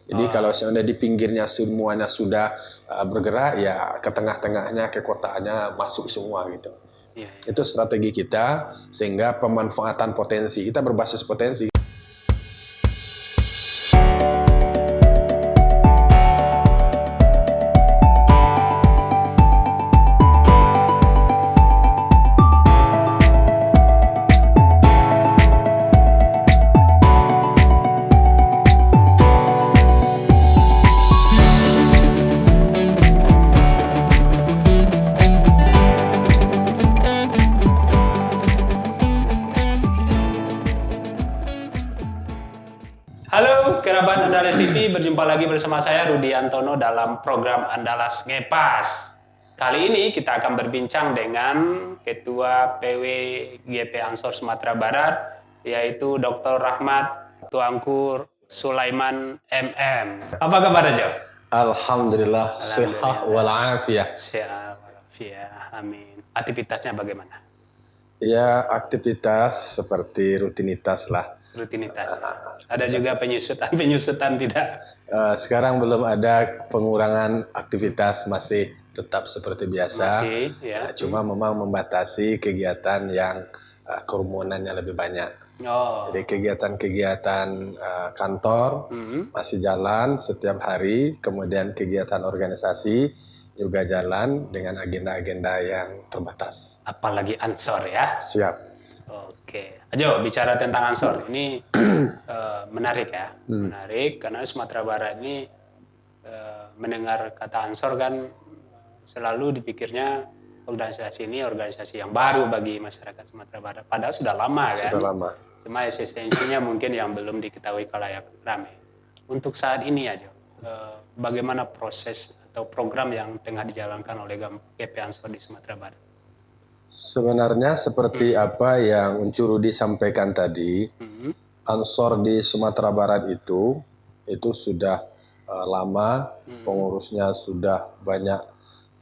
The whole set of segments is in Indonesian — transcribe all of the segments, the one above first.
Jadi kalau seandainya di pinggirnya semuanya sudah bergerak, ya ke tengah-tengahnya, ke kotaannya masuk semua gitu. Iya. Itu strategi kita, sehingga pemanfaatan potensi, kita berbasis potensi. Halo kerabat Andalas TV, berjumpa lagi bersama saya Rudi Antono dalam program Andalas Ngepas. Kali ini kita akan berbincang dengan Ketua PWGP Ansor Sumatera Barat, yaitu Dr. Rahmat Tuangkur Sulaiman MM. Apa kabar Jo? Alhamdulillah, sehat walafiat. Sehat walafiat, amin. Aktivitasnya bagaimana? Ya, aktivitas seperti rutinitas lah. Rutinitas. Ada juga penyusutan tidak? Sekarang belum ada pengurangan aktivitas, masih tetap seperti biasa. Masih, ya. Cuma memang membatasi kegiatan yang kerumunannya lebih banyak. Oh. Jadi kegiatan-kegiatan kantor masih jalan setiap hari, kemudian kegiatan organisasi juga jalan dengan agenda-agenda yang terbatas. Apalagi Ansor ya? Siap. Oke, Ajo bicara tentang Ansor ini menarik ya, menarik karena Sumatera Barat ini mendengar kata Ansor kan selalu dipikirnya organisasi ini organisasi yang baru bagi masyarakat Sumatera Barat, padahal sudah lama kan? Sudah lama. Cuma eksistensinya mungkin yang belum diketahui khalayak ramai. Untuk saat ini Ajo, bagaimana proses atau program yang tengah dijalankan oleh GP Ansor di Sumatera Barat? Sebenarnya seperti apa yang Uncu Rudi sampaikan tadi, Ansor di Sumatera Barat itu sudah lama, pengurusnya sudah banyak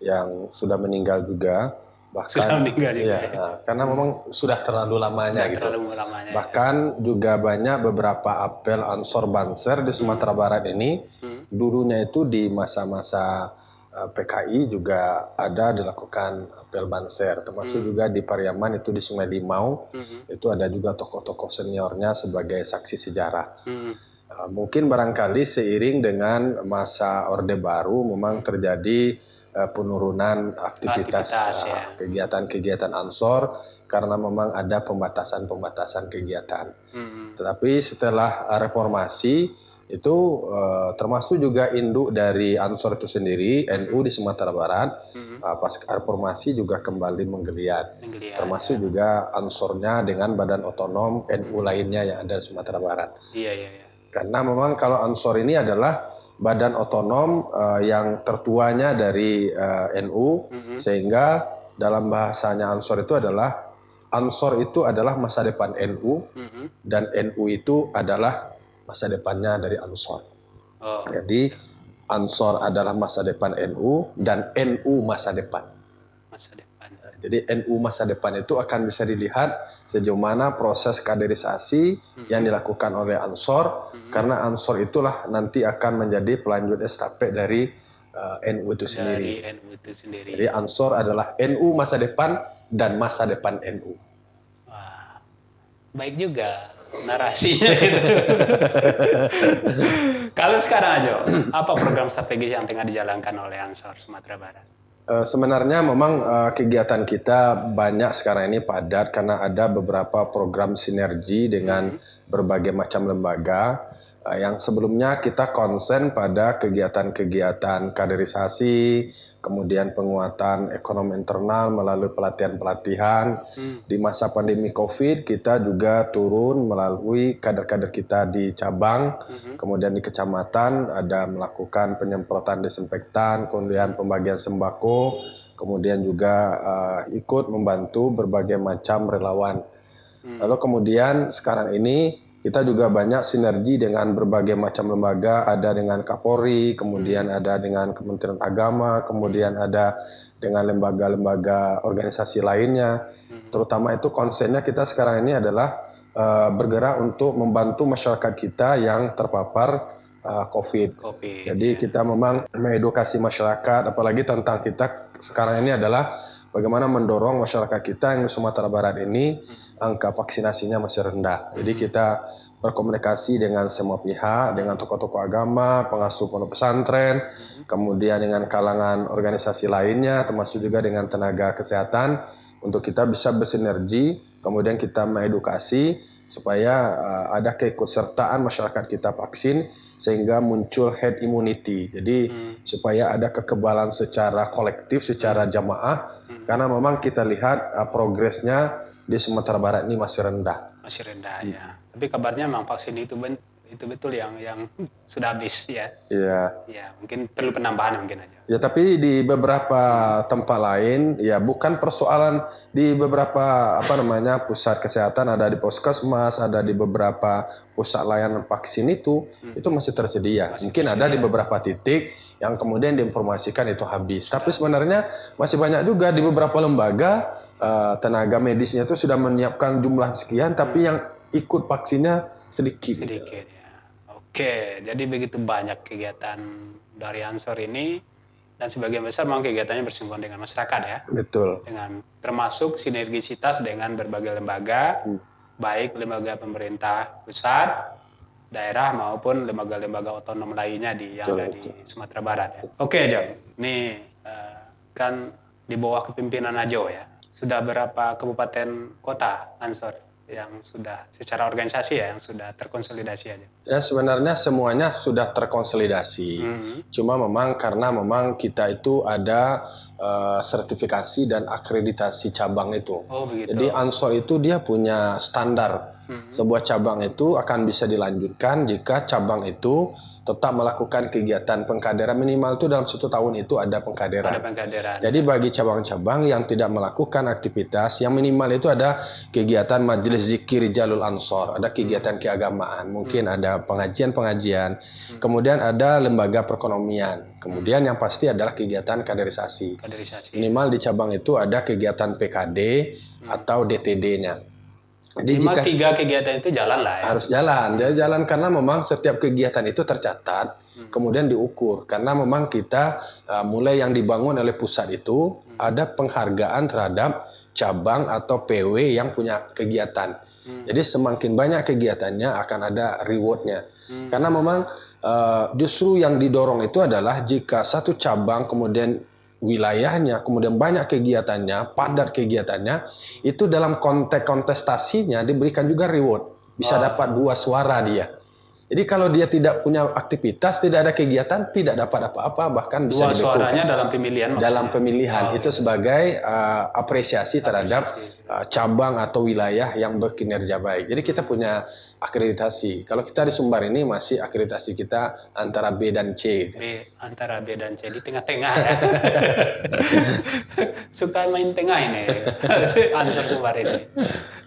yang sudah meninggal juga, bahkan sudah meninggal juga, ya. Karena memang sudah terlalu lamanya sudah gitu. Terlalu lamanya, bahkan juga banyak beberapa apel Ansor Banser di Sumatera Barat ini, dulunya itu di masa-masa PKI juga ada dilakukan apel Banser, termasuk juga di Pariaman itu di Sungai Limau, itu ada juga tokoh-tokoh seniornya sebagai saksi sejarah. Mungkin barangkali seiring dengan masa Orde Baru memang terjadi penurunan aktivitas kegiatan-kegiatan Ansor karena memang ada pembatasan-pembatasan kegiatan. Tetapi setelah reformasi itu termasuk juga induk dari Ansor itu sendiri, NU di Sumatera Barat, pas reformasi juga kembali menggeliat, termasuk juga Ansornya dengan badan otonom NU lainnya yang ada di Sumatera Barat. Iya. Karena memang kalau Ansor ini adalah badan otonom yang tertuanya dari NU, sehingga dalam bahasanya Ansor itu adalah masa depan NU, dan NU itu adalah masa depannya dari Ansor. Jadi Ansor adalah masa depan NU dan NU masa depan. Jadi NU masa depan itu akan bisa dilihat sejauh mana proses kaderisasi yang dilakukan oleh Ansor, karena Ansor itulah nanti akan menjadi pelanjut estafet dari NU itu sendiri. Jadi Ansor adalah NU masa depan dan masa depan NU. Wah, baik juga narasinya itu. Kalau sekarang Ajo, apa program strategis yang tengah dijalankan oleh Ansor Sumatera Barat? Sebenarnya memang kegiatan kita banyak sekarang ini padat karena ada beberapa program sinergi dengan berbagai macam lembaga. Yang sebelumnya kita konsen pada kegiatan-kegiatan kaderisasi, kemudian penguatan ekonomi internal melalui pelatihan-pelatihan. Di masa pandemi COVID kita juga turun melalui kader-kader kita di cabang, kemudian di kecamatan ada melakukan penyemprotan desinfektan, kemudian pembagian sembako, kemudian juga ikut membantu berbagai macam relawan. Lalu kemudian sekarang ini kita juga banyak sinergi dengan berbagai macam lembaga, ada dengan Kapolri, kemudian ada dengan Kementerian Agama, kemudian ada dengan lembaga-lembaga organisasi lainnya. Terutama itu konsennya kita sekarang ini adalah bergerak untuk membantu masyarakat kita yang terpapar COVID. COVID. Jadi kita memang mengedukasi masyarakat, apalagi tentang kita sekarang ini adalah bagaimana mendorong masyarakat kita yang di Sumatera Barat ini angka vaksinasinya masih rendah. Jadi kita berkomunikasi dengan semua pihak, dengan tokoh-tokoh agama, pengasuh pondok pesantren, kemudian dengan kalangan organisasi lainnya, termasuk juga dengan tenaga kesehatan, untuk kita bisa bersinergi, kemudian kita mengedukasi supaya ada keikutsertaan masyarakat kita vaksin, sehingga muncul herd immunity. Jadi supaya ada kekebalan secara kolektif, secara jamaah, karena memang kita lihat progresnya di Sumatera Barat ini masih rendah. Masih rendah ya. Tapi kabarnya memang vaksin itu betul yang sudah habis ya. Iya. Ya, mungkin perlu penambahan mungkin aja. Ya, tapi di beberapa tempat lain ya bukan persoalan di beberapa pusat kesehatan, ada di puskesmas, ada di beberapa pusat layanan vaksin itu masih tersedia. Mungkin ada di beberapa titik yang kemudian diinformasikan itu habis. Tapi sebenarnya masih banyak juga di beberapa lembaga tenaga medisnya itu sudah menyiapkan jumlah sekian, tapi yang ikut vaksinnya sedikit. Sedikit ya. Oke, jadi begitu banyak kegiatan dari Ansor ini, dan sebagian besar memang kegiatannya bersinggungan dengan masyarakat ya. Betul. Dengan termasuk sinergisitas dengan berbagai lembaga, baik lembaga pemerintah pusat, daerah maupun lembaga-lembaga otonom lainnya yang ada di Sumatera Barat ya. Oke, John. Ini kan di bawah kepemimpinan Ajo ya. Sudah berapa kabupaten kota Ansor yang sudah secara organisasi ya, yang sudah terkonsolidasi aja? Ya, sebenarnya semuanya sudah terkonsolidasi. Cuma memang karena memang kita itu ada sertifikasi dan akreditasi cabang itu. Oh, begitu. Jadi Ansor itu dia punya standar. Sebuah cabang itu akan bisa dilanjutkan jika cabang itu tetap melakukan kegiatan pengkaderan, minimal itu dalam 1 tahun itu ada pengkaderan. Ada pengkaderan. Jadi bagi cabang-cabang yang tidak melakukan aktivitas, yang minimal itu ada kegiatan majelis zikir Jalul Ansor, ada kegiatan keagamaan, mungkin ada pengajian-pengajian, kemudian ada lembaga perekonomian, kemudian yang pasti adalah kegiatan kaderisasi. Minimal di cabang itu ada kegiatan PKD atau DTD-nya. Jadi jika 3 kegiatan itu jalan lah ya? Harus jalan. Dia jalan karena memang setiap kegiatan itu tercatat, kemudian diukur. Karena memang kita mulai yang dibangun oleh pusat itu, ada penghargaan terhadap cabang atau PW yang punya kegiatan. Jadi semakin banyak kegiatannya akan ada rewardnya. Karena memang justru yang didorong itu adalah jika satu cabang kemudian wilayahnya, kemudian banyak kegiatannya, padat kegiatannya, itu dalam konteks kontestasinya diberikan juga reward. Bisa dapat 2 suara dia. Jadi kalau dia tidak punya aktivitas, tidak ada kegiatan, tidak dapat apa-apa, bahkan bisa 2 suaranya dalam pemilihan maksudnya? Dalam pemilihan. Itu sebagai apresiasi terhadap cabang atau wilayah yang berkinerja baik. Jadi kita punya akreditasi. Kalau kita di Sumbar ini masih akreditasi kita antara B dan C. Antara B dan C, di tengah-tengah ya. Suka main tengah ini, Ansor Sumbar ini.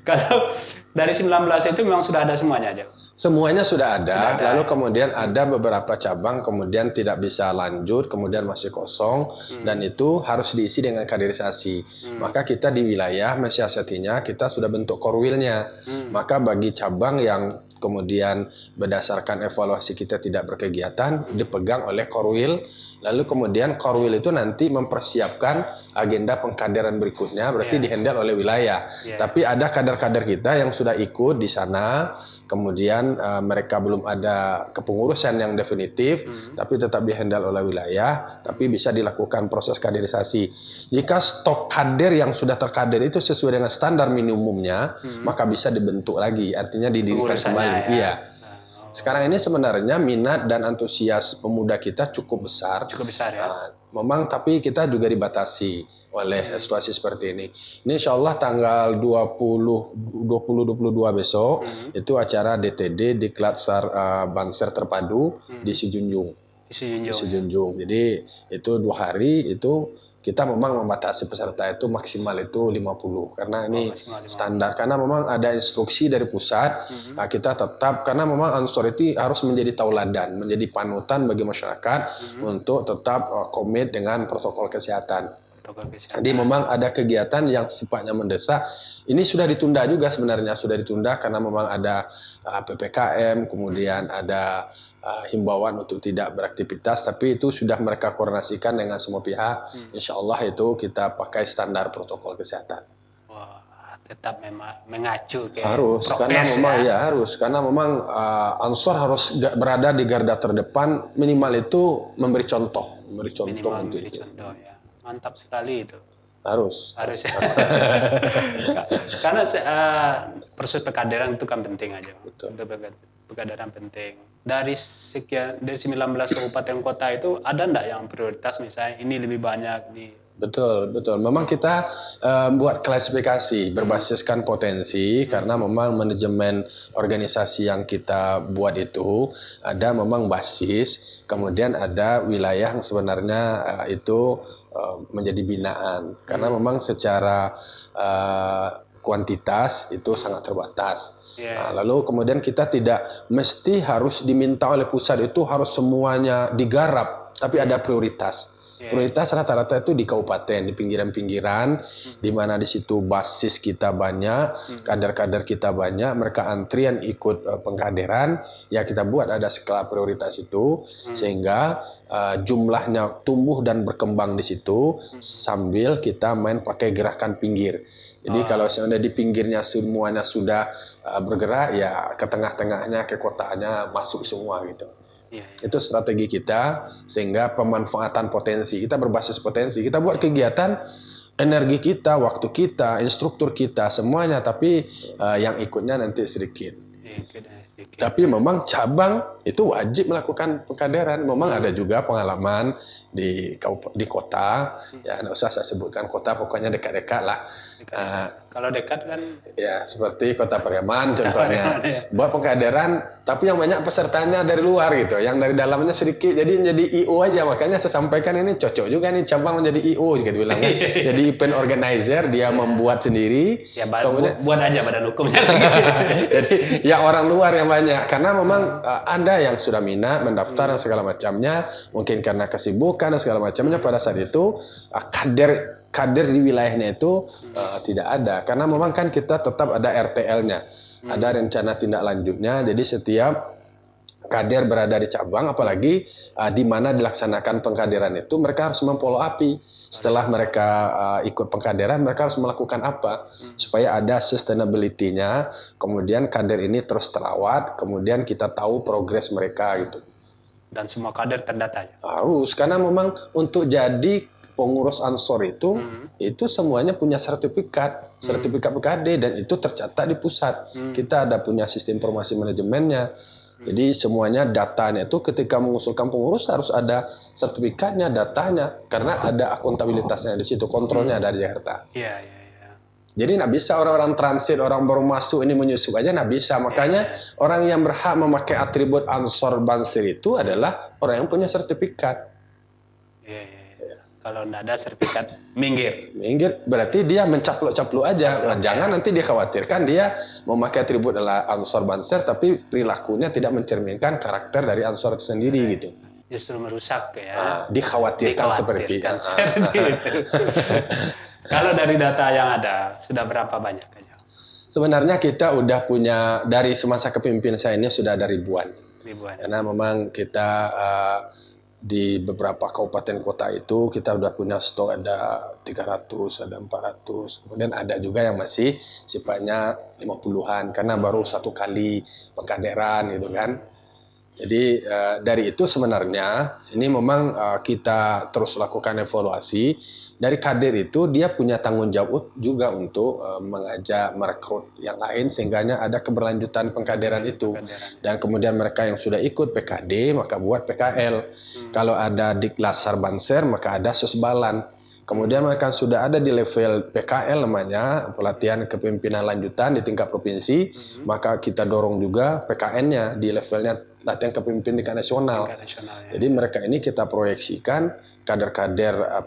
Kalau dari 19 itu memang sudah ada semuanya aja? Semuanya sudah ada, lalu kemudian ada beberapa cabang kemudian tidak bisa lanjut, kemudian masih kosong, dan itu harus diisi dengan kaderisasi. Maka kita di wilayah mensiasatinya, kita sudah bentuk korwilnya. Maka bagi cabang yang kemudian berdasarkan evaluasi kita tidak berkegiatan, dipegang oleh korwil, lalu kemudian korwil itu nanti mempersiapkan agenda pengkaderan berikutnya, berarti dihandle oleh wilayah. Tapi ada kader-kader kita yang sudah ikut di sana, kemudian mereka belum ada kepengurusan yang definitif, tapi tetap dihandle oleh wilayah, tapi bisa dilakukan proses kaderisasi. Jika stok kader yang sudah terkader itu sesuai dengan standar minimumnya, maka bisa dibentuk lagi, artinya didirikan kembali. Iya. Sekarang ini sebenarnya minat dan antusias pemuda kita cukup besar. Cukup besar ya. Memang, tapi kita juga dibatasi oleh situasi seperti ini. Ini insya Allah tanggal 20-22 besok itu acara DTD Diklat Banser Terpadu di Sijunjung. Di Sijunjung. Jadi itu 2 hari itu kita memang membatasi peserta itu maksimal itu 50 karena ini standar, karena memang ada instruksi dari pusat. Kita tetap, karena memang Ansor itu harus menjadi tauladan, menjadi panutan bagi masyarakat untuk tetap komit dengan protokol kesehatan. Jadi memang ada kegiatan yang sifatnya mendesak. Ini sudah ditunda juga sebenarnya, sudah ditunda karena memang ada PPKM, kemudian ada himbauan untuk tidak beraktivitas, tapi itu sudah mereka koordinasikan dengan semua pihak. Insya Allah itu kita pakai standar protokol kesehatan. Wah, tetap memang mengacu ke Harus, karena prokes memang ya. harus, karena memang Ansor harus berada di garda terdepan, minimal itu memberi contoh Minimal untuk memberi itu. contoh ya. Mantap sekali itu. Harus. Harus ya. Karena proses pekaderan itu kan penting aja. Betul. Untuk pekaderan penting. Dari 19 kabupaten kota itu ada enggak yang prioritas misalnya ini lebih banyak di Betul, betul. Memang kita buat klasifikasi berbasiskan potensi karena memang manajemen organisasi yang kita buat itu ada memang basis, kemudian ada wilayah yang sebenarnya itu menjadi binaan. Karena memang secara kuantitas itu sangat terbatas. Yeah. Nah, lalu kemudian kita tidak mesti harus diminta oleh pusat itu harus semuanya digarap, tapi ada prioritas. Prioritas rata-rata itu di kabupaten, di pinggiran-pinggiran, di mana di situ basis kita banyak, kader-kader kita banyak, mereka antrian ikut pengkaderan, ya kita buat ada skala prioritas itu, sehingga jumlahnya tumbuh dan berkembang di situ, sambil kita main pakai gerakan pinggir. Jadi kalau seandainya di pinggirnya semuanya sudah bergerak, ya ke tengah-tengahnya, ke kotanya masuk semua gitu. Itu strategi kita, sehingga pemanfaatan potensi kita berbasis potensi. Kita buat kegiatan, energi kita, waktu kita, instruktur kita, semuanya, tapi yang ikutnya nanti sedikit. Tapi memang cabang itu wajib melakukan pengkaderan. Memang ada juga pengalaman di kota, ya nggak usah saya sebutkan kota, pokoknya dekat-dekat lah. Kalau dekat kan ya seperti Kota Pariaman contohnya, buat pengkaderan, tapi yang banyak pesertanya dari luar gitu, yang dari dalamnya sedikit, jadi IO aja. Makanya saya sampaikan ini cocok juga nih cabang menjadi IO gitu bilang. Jadi event organizer dia membuat sendiri, ya buat aja badan hukumnya. Jadi ya orang luar yang banyak, karena memang ada yang sudah minat mendaftar dan segala macamnya, mungkin karena kesibukan dan segala macamnya pada saat itu kader di wilayahnya itu tidak ada, karena memang kan kita tetap ada RTL-nya, ada rencana tindak lanjutnya. Jadi setiap kader berada di cabang, apalagi di mana dilaksanakan pengkaderan itu, mereka harus memfollow up. Setelah mereka ikut pengkaderan, mereka harus melakukan apa supaya ada sustainability-nya, kemudian kader ini terus terawat, kemudian kita tahu progres mereka gitu. Dan semua kader terdata ya? Harus, karena memang untuk jadi pengurus Ansor itu semuanya punya sertifikat PKD, dan itu tercatat di pusat. Kita ada punya sistem informasi manajemennya. Jadi semuanya datanya itu ketika mengusulkan pengurus harus ada sertifikatnya, datanya, karena ada akuntabilitasnya di situ, kontrolnya ada di Jakarta. Iya. Jadi nggak bisa orang-orang transit, orang baru masuk ini menyusup aja, nggak bisa. Makanya orang yang berhak memakai atribut Ansor Bansir itu adalah orang yang punya sertifikat. Iya. Kalau nggak ada sertifikat, minggir. Minggir berarti dia mencaplok-caplok aja. Jangan nanti dia khawatirkan dia memakai atribut adalah Ansor Banser, tapi perilakunya tidak mencerminkan karakter dari Ansor itu sendiri gitu. Justru merusak ya. Dikhawatirkan seperti itu. Kalau dari data yang ada, sudah berapa banyak aja? Sebenarnya kita udah punya, dari semasa kepemimpinan saya ini sudah ada ribuan. Karena memang kita di beberapa kabupaten kota itu kita udah punya stok, ada 300, ada 400. Kemudian ada juga yang masih sifatnya 50-an karena baru satu kali pengkaderan gitu kan. Jadi dari itu sebenarnya ini memang kita terus lakukan evaluasi. Dari kader itu dia punya tanggung jawab juga untuk mengajak merekrut yang lain sehingga ada keberlanjutan pengkaderan itu. Dan kemudian mereka yang sudah ikut PKD maka buat PKL. Kalau ada Diklasar Banser maka ada Susbalan. Kemudian mereka sudah ada di level PKL namanya, pelatihan kepemimpinan lanjutan di tingkat provinsi, maka kita dorong juga PKN-nya di levelnya latihan kepemimpinan tingkat nasional. Jadi mereka ini kita proyeksikan kader-kader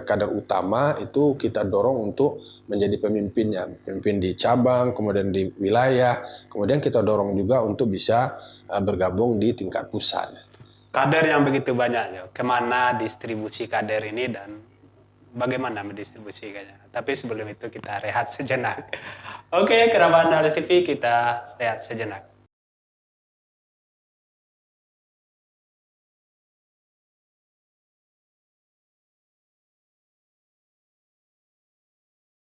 kader utama itu kita dorong untuk menjadi pemimpinnya, pemimpin di cabang, kemudian di wilayah, kemudian kita dorong juga untuk bisa bergabung di tingkat pusat. Kader yang begitu banyak, ya. Kemana distribusi kader ini dan bagaimana mendistribusikannya? Tapi sebelum itu kita rehat sejenak. Oke, Kerabat Andalas TV, kita rehat sejenak.